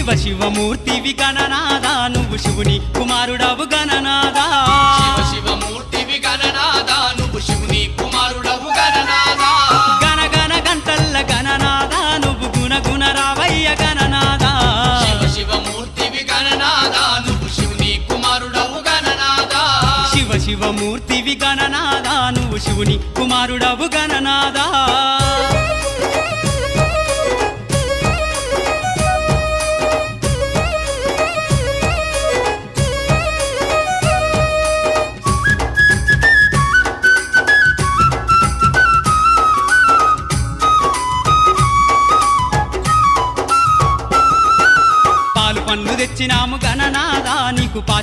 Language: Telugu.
శివ శివమూర్తివి గణనాదా నువ్వు శివుని కుమారుడవు గణనాదా శివ శివమూర్తివి గణనాదా నువ్వు శివుని కుమారుడవు గణనాదా గణ గణ గంటల్ల గణనాదా నువ్వు గుణ గుణ రావయ్య గణనాదా శివ శివమూర్తివి గణనాదా నువ్వు శివుని కుమారుడవు గణనాదా శివ శివమూర్తివి గణనాదా నువ్వు శివుని కుమారుడవు గణనాదా